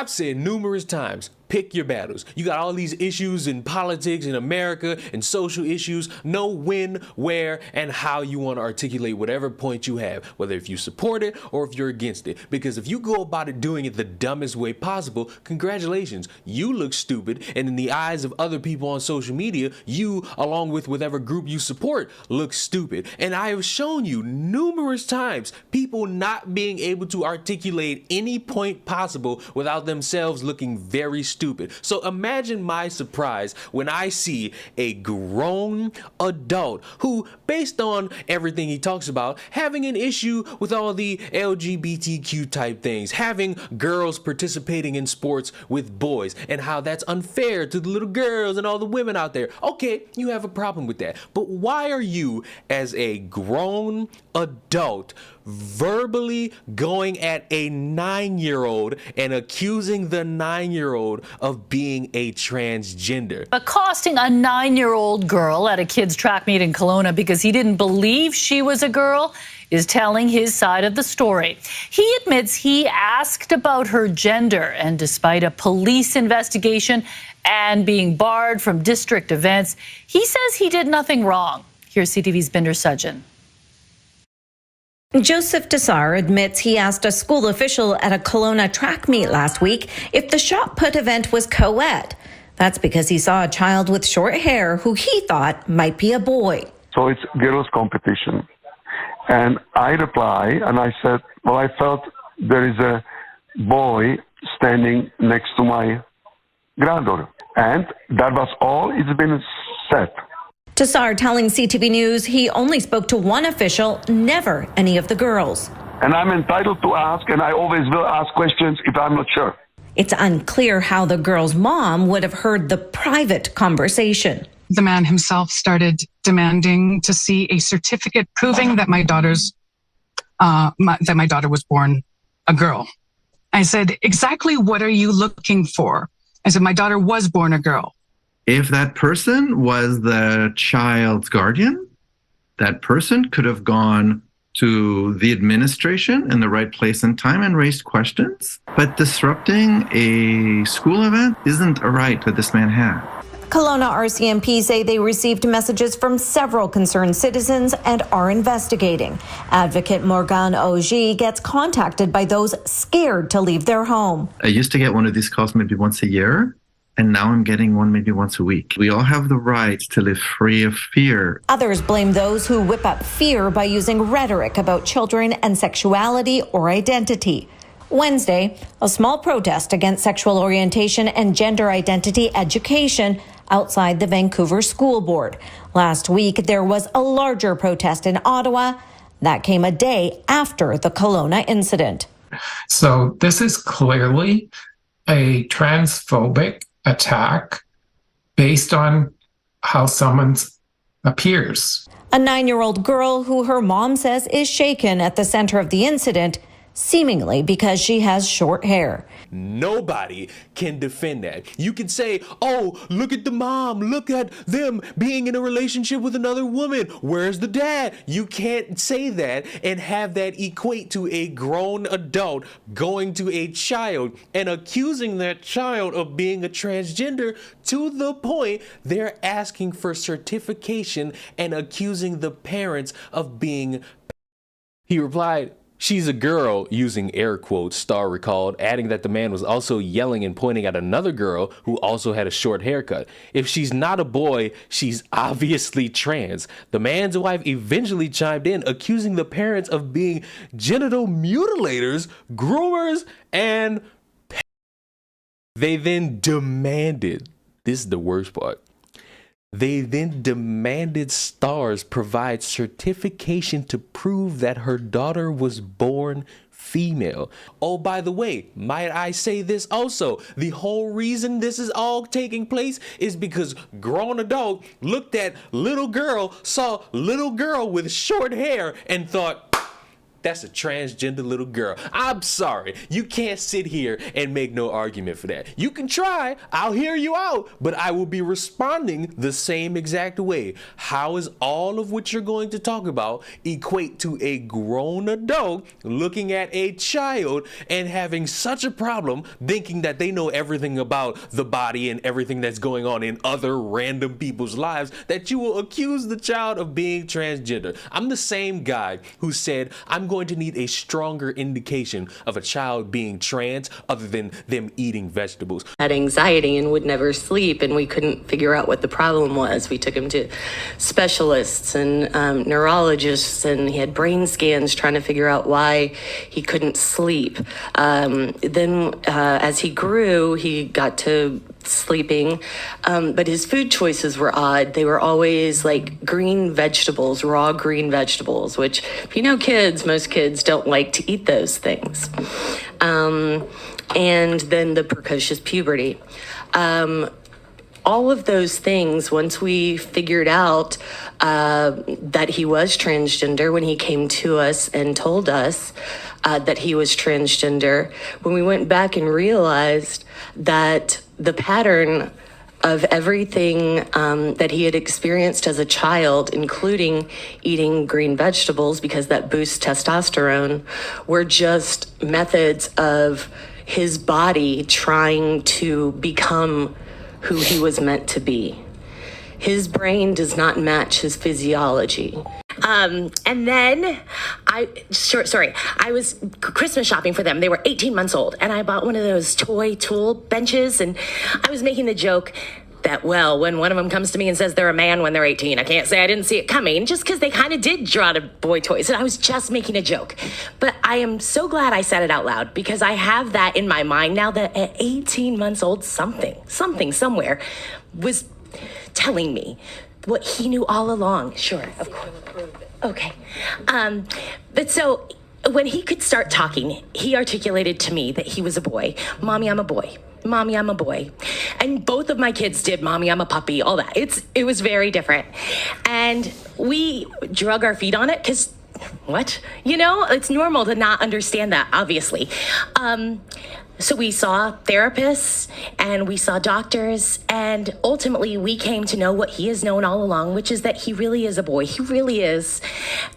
I've said numerous times, pick your battles. You got all these issues in politics in America and social issues. Know when, where, and how you want to articulate whatever point you have, whether if you support it or if you're against it. Because if you go about it doing it the dumbest way possible, congratulations, you look stupid. And in the eyes of other people on social media, you, along with whatever group you support, look stupid. And I have shown you numerous times people not being able to articulate any point possible without themselves looking very stupid. So imagine my surprise when I see a grown adult who, based on everything he talks about, having an issue with all the LGBTQ type things, having girls participating in sports with boys, and how that's unfair to the little girls and all the women out there. Okay, you have a problem with that. But why are you, as a grown adult, verbally going at a 9-year-old and accusing the 9-year-old of being a transgender? Accosting a 9-year-old girl at a kid's track meet in Kelowna because he didn't believe she was a girl is telling his side of the story. He admits he asked about her gender, and despite a police investigation and being barred from district events, he says he did nothing wrong. Here's CTV's Binder Sudjan. Joseph Dessar admits he asked a school official at a Kelowna track meet last week if the shot put event was co-ed. That's because he saw a child with short hair who he thought might be a boy. So it's girls' competition. And I reply and I said, well, I felt there is a boy standing next to my granddaughter. And that was all it's been said. Dessar telling CTV News he only spoke to one official, never any of the girls. And I'm entitled to ask, and I always will ask questions if I'm not sure. It's unclear how the girl's mom would have heard the private conversation. The man himself started demanding to see a certificate proving that my daughter was born a girl. I said, exactly what are you looking for? I said, my daughter was born a girl. If that person was the child's guardian, that person could have gone to the administration in the right place and time and raised questions. But disrupting a school event isn't a right that this man had. Kelowna RCMP say they received messages from several concerned citizens and are investigating. Advocate Morgan Oji gets contacted by those scared to leave their home. I used to get one of these calls maybe once a year, and now I'm getting one maybe once a week. We all have the right to live free of fear. Others blame those who whip up fear by using rhetoric about children and sexuality or identity. Wednesday, a small protest against sexual orientation and gender identity education outside the Vancouver School Board. Last week, there was a larger protest in Ottawa. That came a day after the Kelowna incident. So this is clearly a transphobic attack based on how someone appears. A 9-year-old girl who her mom says is shaken at the center of the incident, seemingly because she has short hair. Nobody can defend that. You can say, oh, look at the mom, look at them being in a relationship with another woman. Where's the dad? You can't say that and have that equate to a grown adult going to a child and accusing that child of being a transgender to the point they're asking for certification and accusing the parents of being. He replied, "She's a girl," using air quotes, Starr recalled, adding that the man was also yelling and pointing at another girl who also had a short haircut. If she's not a boy, she's obviously trans. The man's wife eventually chimed in, accusing the parents of being genital mutilators, groomers, and they then demanded, this is the worst part, they then demanded Starrs provide certification to prove that her daughter was born female. Oh, by the way, might I say this also? The whole reason this is all taking place is because grown adult looked at little girl, saw little girl with short hair and thought, That's a transgender little girl. I'm sorry. You can't sit here and make no argument for that. You can try. I'll hear you out, but I will be responding the same exact way. How is all of what you're going to talk about equate to a grown adult looking at a child and having such a problem thinking that they know everything about the body and everything that's going on in other random people's lives that you will accuse the child of being transgender? I'm the same guy who said I'm going to need a stronger indication of a child being trans other than them eating vegetables. Had anxiety and would never sleep, and we couldn't figure out what the problem was. We took him to specialists and neurologists, and he had brain scans trying to figure out why he couldn't sleep. Then as he grew, he got to sleeping, but his food choices were odd. They were always like green vegetables, raw green vegetables, which, if you know kids, most kids don't like to eat those things. And then the precocious puberty. All of those things, once we figured out that he was transgender, when he came to us and told us that he was transgender, when we went back and realized that the pattern of everything that he had experienced as a child, including eating green vegetables because that boosts testosterone, were just methods of his body trying to become who he was meant to be. His brain does not match his physiology. And then I was Christmas shopping for them. They were 18 months old, and I bought one of those toy tool benches, and I was making the joke that, well, when one of them comes to me and says they're a man when they're 18, I can't say I didn't see it coming, just because they kind of did draw to boy toys, and I was just making a joke. But I am so glad I said it out loud, because I have that in my mind now that at 18 months old, something somewhere was telling me what he knew all along. Sure, of course. Okay. But so when he could start talking, he articulated to me that he was a boy. Mommy, I'm a boy. Mommy, I'm a boy. And both of my kids did Mommy, I'm a puppy, all that. It was very different. And we drug our feet on it because what? You know, it's normal to not understand that, obviously. So we saw therapists and we saw doctors, and ultimately we came to know what he has known all along, which is that he really is a boy. He really is.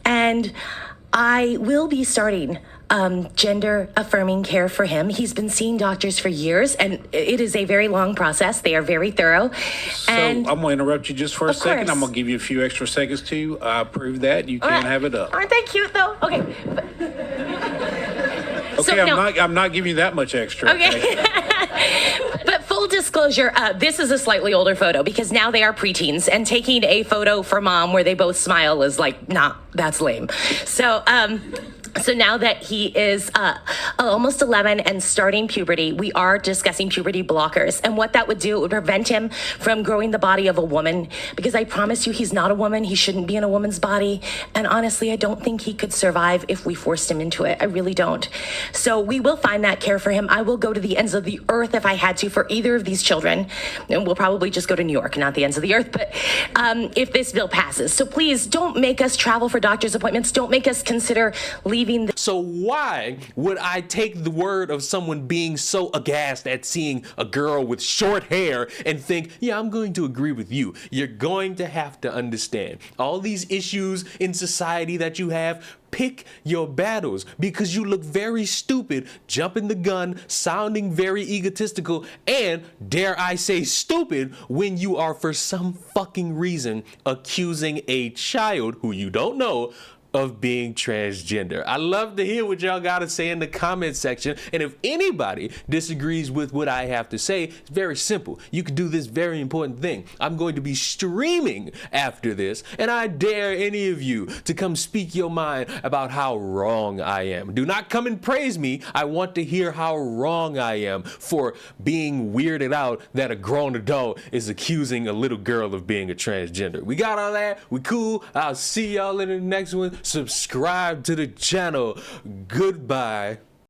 And I will be starting gender affirming care for him. He's been seeing doctors for years, and it is a very long process. They are very thorough. So and I'm going to interrupt you just for a second. course. I'm going to give you a few extra seconds to prove that. You can have it up. Aren't they cute though? Okay. Okay, I'm not giving you that much extra. Okay. But full disclosure, this is a slightly older photo because now they are preteens, and taking a photo for mom where they both smile is like, nah, that's lame. So now that he is almost 11 and starting puberty, we are discussing puberty blockers. And what that would do, it would prevent him from growing the body of a woman, because I promise you he's not a woman. He shouldn't be in a woman's body. And honestly, I don't think he could survive if we forced him into it. I really don't. So we will find that care for him. I will go to the ends of the earth if I had to for either of these children. And we'll probably just go to New York, not the ends of the earth. But if this bill passes. So please don't make us travel for doctor's appointments. Don't make us consider leaving. So why would I take the word of someone being so aghast at seeing a girl with short hair and think, yeah, I'm going to agree with you? You're going to have to understand all these issues in society that you have. Pick your battles, because you look very stupid, jumping the gun, sounding very egotistical, and dare I say stupid, when you are for some fucking reason accusing a child who you don't know of being transgender. I love to hear what y'all gotta say in the comment section. And if anybody disagrees with what I have to say, it's very simple. You can do this very important thing. I'm going to be streaming after this, and I dare any of you to come speak your mind about how wrong I am. Do not come and praise me. I want to hear how wrong I am for being weirded out that a grown adult is accusing a little girl of being a transgender. We got all that. We cool. I'll see y'all in the next one. Subscribe to the channel. Goodbye.